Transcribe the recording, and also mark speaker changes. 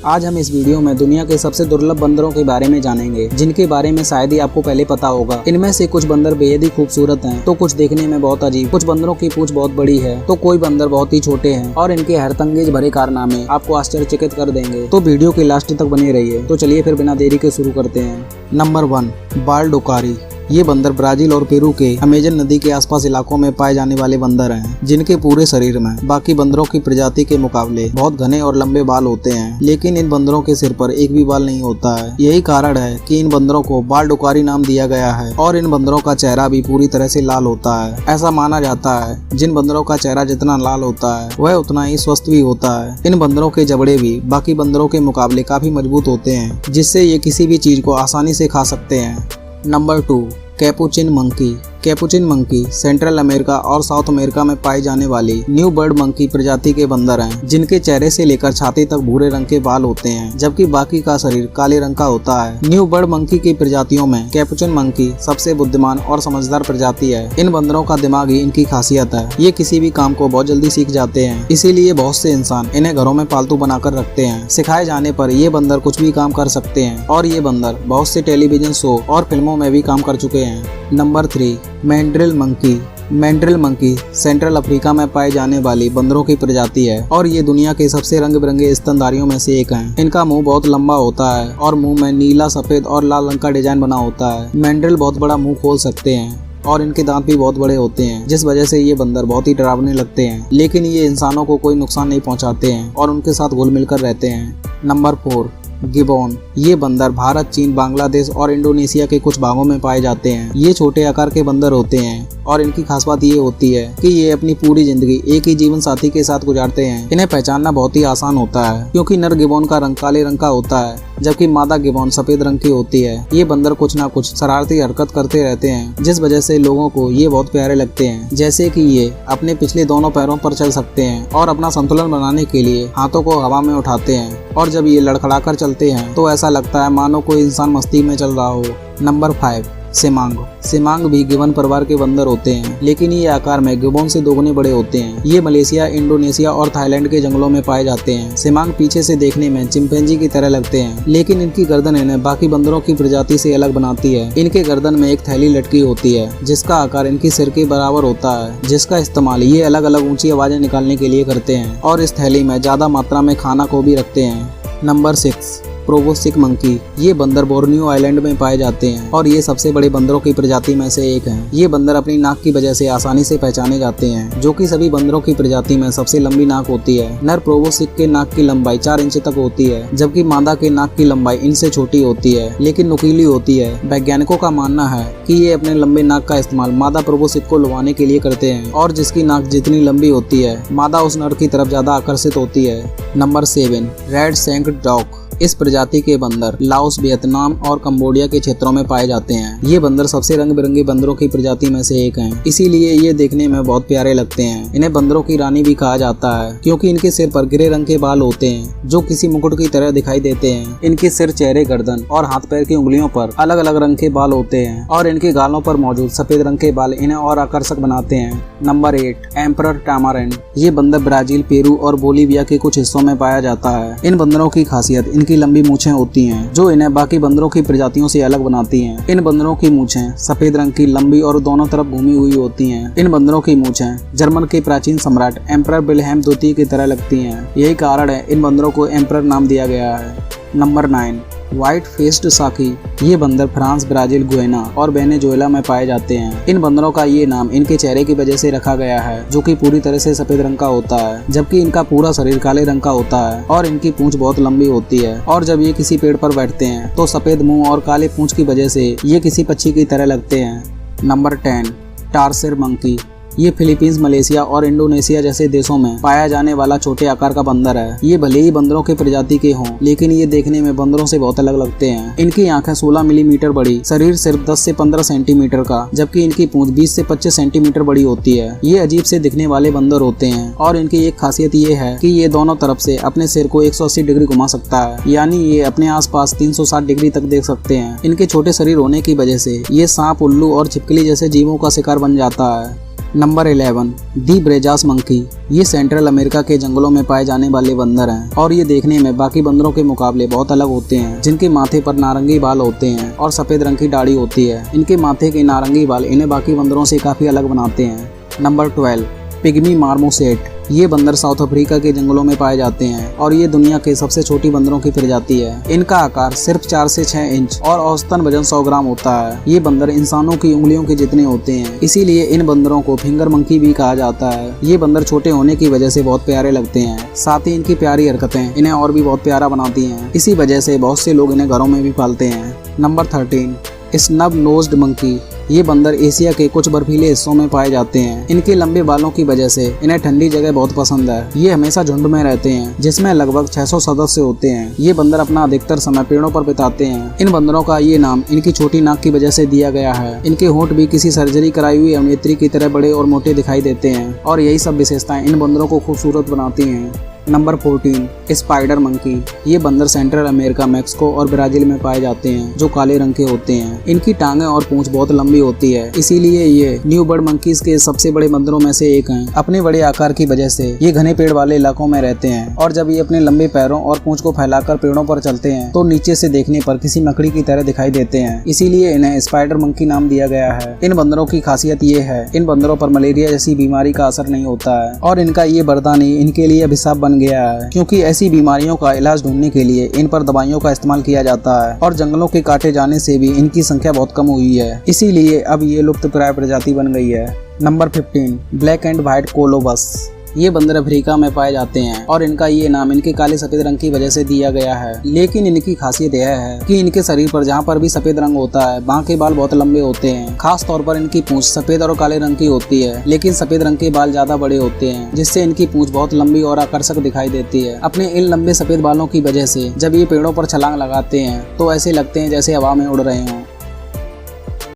Speaker 1: आज हम इस वीडियो में दुनिया के सबसे दुर्लभ बंदरों के बारे में जानेंगे, जिनके बारे में शायद ही आपको पहले पता होगा। इनमें से कुछ बंदर बेहद ही खूबसूरत हैं, तो कुछ देखने में बहुत अजीब। कुछ बंदरों की पूंछ बहुत बड़ी है, तो कोई बंदर बहुत ही छोटे हैं और इनके हैरतअंगेज भरे कारनामे आपको आश्चर्यचकित कर देंगे। तो वीडियो के लास्ट तक बने रहिए। तो चलिए फिर बिना देरी के शुरू करते हैं। नंबर 1, बाल डोकारी। ये बंदर ब्राजील और पेरू के अमेजन नदी के आसपास इलाकों में पाए जाने वाले बंदर हैं, जिनके पूरे शरीर में बाकी बंदरों की प्रजाति के मुकाबले बहुत घने और लंबे बाल होते हैं, लेकिन इन बंदरों के सिर पर एक भी बाल नहीं होता है। यही कारण है कि इन बंदरों को बाल डोकारी नाम दिया गया है और इन बंदरों का चेहरा भी पूरी तरह से लाल होता है। ऐसा माना जाता है जिन बंदरों का चेहरा जितना लाल होता है वह उतना ही स्वस्थ भी होता है। इन बंदरों के जबड़े भी बाकी बंदरों के मुकाबले काफी मजबूत होते हैं, जिससे ये किसी भी चीज को आसानी से खा सकते हैं। Number 2, Capuchin monkey. Capuchin monkey central America और साउथ अमेरिका में पाई जाने वाली न्यू बर्ड मंकी प्रजाति के बंदर हैं, जिनके चेहरे से लेकर छाती तक भूरे रंग के बाल होते हैं, जबकि बाकी का शरीर काले रंग का होता है। न्यू बर्ड मंकी की प्रजातियों में कैपुचिन मंकी सबसे बुद्धिमान और समझदार प्रजाति है। इन बंदरों का दिमाग ही इनकी खासियत है। ये किसी भी काम को बहुत जल्दी सीख जाते हैं, इसीलिए बहुत से इंसान इन्हें घरों में पालतू बनाकर रखते हैं। सिखाए जाने पर ये बंदर कुछ भी काम कर सकते हैं और ये बंदर बहुत से टेलीविजन शो और फिल्मों में भी काम कर चुके हैं। Number 3, mandrill monkey. Mandrill monkey central Africa में पाए जाने वाली बंदरों की प्रजाति है और ये दुनिया के सबसे रंग बिरंगे स्तनधारियों में से एक हैं। इनका मुंह बहुत लंबा होता है और मुंह में नीला, सफेद और लाल रंग का डिजाइन बना होता है। मैंड्रिल बहुत बड़ा मुंह खोल सकते हैं और इनके दांत भी बहुत बड़े होते हैं, जिस वजह से ये बंदर बहुत ही डरावने लगते हैं, लेकिन ये इंसानों को कोई नुकसान नहीं पहुंचाते हैं और उनके साथ घुल मिलकर रहते हैं। Number 4, gibbon. ये बंदर भारत, चीन, बांग्लादेश और इंडोनेशिया के कुछ भागों में पाए जाते हैं। ये छोटे आकार के बंदर होते हैं और इनकी खास बात ये होती है कि ये अपनी पूरी जिंदगी एक ही जीवन साथी के साथ गुजारते हैं। इन्हें पहचानना बहुत ही आसान होता है, क्योंकि नर गिबोन का रंग काले रंग का होता है, जबकि मादा गिबोन सफेद रंग की होती है। ये बंदर कुछ ना कुछ शरारती हरकत करते रहते हैं, जिस वजह से लोगों को ये बहुत प्यारे लगते हैं। जैसे कि ये अपने पिछले दोनों पैरों पर चल सकते हैं और अपना संतुलन बनाने के लिए हाथों को हवा में उठाते हैं, और जब ये लड़खड़ाकर चलते हैं तो ऐसा लगता है मानो कोई इंसान मस्ती में चल रहा हो। नंबर 5, सिमांग। सिमांग भी गिबन परिवार के बंदर होते हैं, लेकिन ये आकार में गिबोन से दोगुने बड़े होते हैं। ये मलेशिया, इंडोनेशिया और थाईलैंड के जंगलों में पाए जाते हैं। सिमांग पीछे से देखने में चिंपैंजी की तरह लगते हैं, लेकिन इनकी गर्दन इन्हें बाकी बंदरों की प्रजाति से अलग बनाती है। इनके गर्दन में एक थैली लटकी होती है, जिसका आकार इनकी सिर के बराबर होता है, जिसका इस्तेमाल ये अलग अलग ऊंची आवाजें निकालने के लिए करते हैं, और इस थैली में ज्यादा मात्रा में खाना को भी रखते हैं। Number 6, proboscis monkey. ये बंदर बोर्नियो आइलैंड में पाए जाते हैं और ये सबसे बड़े बंदरों की प्रजाति में से एक हैं। ये बंदर अपनी नाक की वजह से आसानी से पहचाने जाते हैं, जो कि सभी बंदरों की प्रजाति में सबसे लंबी नाक होती है। नर प्रोबोस्किक के नाक की लंबाई 4 इंच तक होती है, जबकि मादा के नाक की लंबाई इनसे छोटी होती है, लेकिन नुकीली होती है। वैज्ञानिकों का मानना है कि ये अपने लंबे नाक का इस्तेमाल मादा प्रोबोस्किक को लुभाने के लिए करते हैं, और जिसकी नाक जितनी लंबी होती है, मादा उस नर की तरफ ज्यादा आकर्षित होती है। Number 7, red shanked dog. इस प्रजाति के बंदर लाओस, वियतनाम और कंबोडिया के क्षेत्रों में पाए जाते हैं। ये बंदर सबसे रंग बिरंगे बंदरों की प्रजाति में से एक हैं, इसीलिए ये देखने में बहुत प्यारे लगते हैं। इन्हें बंदरों की रानी भी कहा जाता है, क्योंकि इनके सिर पर ग्रे रंग के बाल होते हैं, जो किसी मुकुट की तरह दिखाई देते हैं। इनके सिर, चेहरे, गर्दन और हाथ पैर की उंगलियों पर अलग अलग रंग के बाल होते हैं, और इनके गालों पर मौजूद सफेद रंग के बाल इन्हें और आकर्षक बनाते हैं। Number 8, emperor tamarin. ये बंदर ब्राजील, पेरू और बोलीविया के कुछ हिस्सों में पाया जाता है। इन बंदरों की खासियत इनकी लंबी मूछें होती हैं, जो इन्हें बाकी बंदरों की प्रजातियों से अलग बनाती हैं। इन बंदरों की मूछें सफेद रंग की, लंबी और दोनों तरफ घूमी हुई होती हैं। इन बंदरों की मूछें जर्मन के प्राचीन सम्राट एम्परर विल्हेम द्वितीय की तरह लगती हैं। यही कारण है इन बंदरों को एम्परर नाम दिया गया है। नंबर 9, व्हाइट फेस्ड साकी। ये बंदर फ्रांस, ब्राजील, गुयाना और वेनेजुएला में पाए जाते हैं। इन बंदरों का ये नाम इनके चेहरे की वजह से रखा गया है, जो कि पूरी तरह से सफेद रंग का होता है, जबकि इनका पूरा शरीर काले रंग का होता है और इनकी पूंछ बहुत लंबी होती है। और जब ये किसी पेड़ पर बैठते हैं तो सफेद मुंह और काले पूंछ की वजह से ये किसी पक्षी की तरह लगते हैं। Number 10, tarsier monkey. ये फिलीपींस, मलेशिया और इंडोनेशिया जैसे देशों में पाया जाने वाला छोटे आकार का बंदर है। ये भले ही बंदरों के प्रजाति के हों, लेकिन ये देखने में बंदरों से बहुत अलग लगते हैं। इनकी आंखें 16 मिलीमीटर बड़ी, शरीर सिर्फ 10 से 15 सेंटीमीटर का, जबकि इनकी पूंछ 20 से 25 सेंटीमीटर बड़ी होती है। ये अजीब से दिखने वाले बंदर होते हैं और इनकी एक खासियत ये है कि ये दोनों तरफ से अपने सिर को 180 डिग्री घुमा सकता है, यानी ये अपने आसपास 360 डिग्री तक देख सकते हैं। इनके छोटे शरीर होने की वजह से ये सांप, उल्लू और छिपकली जैसे जीवों का शिकार बन जाता है। नंबर 11 दी ब्रेजास मंकी। ये सेंट्रल अमेरिका के जंगलों में पाए जाने वाले बंदर हैं और ये देखने में बाकी बंदरों के मुकाबले बहुत अलग होते हैं, जिनके माथे पर नारंगी बाल होते हैं और सफेद रंग की दाढ़ी होती है। इनके माथे के नारंगी बाल इन्हें बाकी बंदरों से काफी अलग बनाते हैं। Number 12 pygmy marmoset. ये बंदर साउथ अफ्रीका के जंगलों में पाए जाते हैं और ये दुनिया के सबसे छोटी बंदरों की प्रजाति है। इनका आकार सिर्फ 4 से 6 इंच और औसतन वजन 100 ग्राम होता है। ये बंदर इंसानों की उंगलियों के जितने होते हैं, इसीलिए इन बंदरों को फिंगर मंकी भी कहा जाता है। ये बंदर छोटे होने की वजह से बहुत प्यारे लगते हैं, साथ ही इनकी प्यारी हरकतें इन्हें और भी बहुत प्यारा बनाती हैं। इसी वजह से बहुत से लोग इन्हें घरों में भी पालते हैं। Number 13 snub nosed monkey. ये बंदर एशिया के कुछ बर्फीले हिस्सों में पाए जाते हैं। इनके लंबे बालों की वजह से इन्हें ठंडी जगह बहुत पसंद है। ये हमेशा झुंड में रहते हैं, जिसमें लगभग 600 सदस्य होते हैं। ये बंदर अपना अधिकतर समय पेड़ों पर बिताते हैं। इन बंदरों का ये नाम इनकी छोटी नाक की वजह से दिया गया है। इनके होंठ भी किसी सर्जरी कराई हुई अभिनेत्री की तरह बड़े और मोटे दिखाई देते हैं और यही सब विशेषताएं इन बंदरों को खूबसूरत बनाती हैं। Number 14 spider monkey. ये बंदर सेंट्रल अमेरिका, मैक्सिको और ब्राजील में पाए जाते हैं, जो काले रंग के होते हैं। इनकी टांगें और पूंछ बहुत लंबी होती है, इसीलिए ये न्यू बर्ड मंकीज के सबसे बड़े बंदरों में से एक हैं। अपने बड़े आकार की वजह से ये घने पेड़ वाले इलाकों में रहते हैं और जब ये अपने लंबे पैरों और पूंछ को फैलाकर पेड़ों पर चलते हैं तो नीचे से देखने पर किसी मकड़ी की तरह दिखाई देते हैं, इसीलिए इन्हें स्पाइडर मंकी नाम दिया गया है। इन बंदरों की खासियत ये है, इन बंदरों पर मलेरिया जैसी बीमारी का असर नहीं होता है और इनका ये वरदान ही इनके लिए अभिशाप बन गया है, क्योंकि ऐसी बीमारियों का इलाज ढूंढने के लिए इन पर दवाइयों का इस्तेमाल किया जाता है और जंगलों के काटे जाने से भी इनकी संख्या बहुत कम हुई है, इसीलिए अब ये लुप्तप्राय प्रजाति बन गई है। Number 15 black and white colobus. ये बंदर अफ्रीका में पाए जाते हैं और इनका ये नाम इनके काले सफेद रंग की वजह से दिया गया है, लेकिन इनकी खासियत यह है कि इनके शरीर पर जहाँ पर भी सफेद रंग होता है, वहाँ के बाल बहुत लंबे होते हैं। खास तौर पर इनकी पूंछ सफेद और काले रंग की होती है, लेकिन सफेद रंग के बाल ज्यादा बड़े होते हैं, जिससे इनकी पूंछ बहुत लंबी और आकर्षक दिखाई देती है। अपने इन लंबे सफेद बालों की वजह से जब ये पेड़ों पर छलांग लगाते हैं तो ऐसे लगते हैं जैसे हवा में उड़ रहे हों।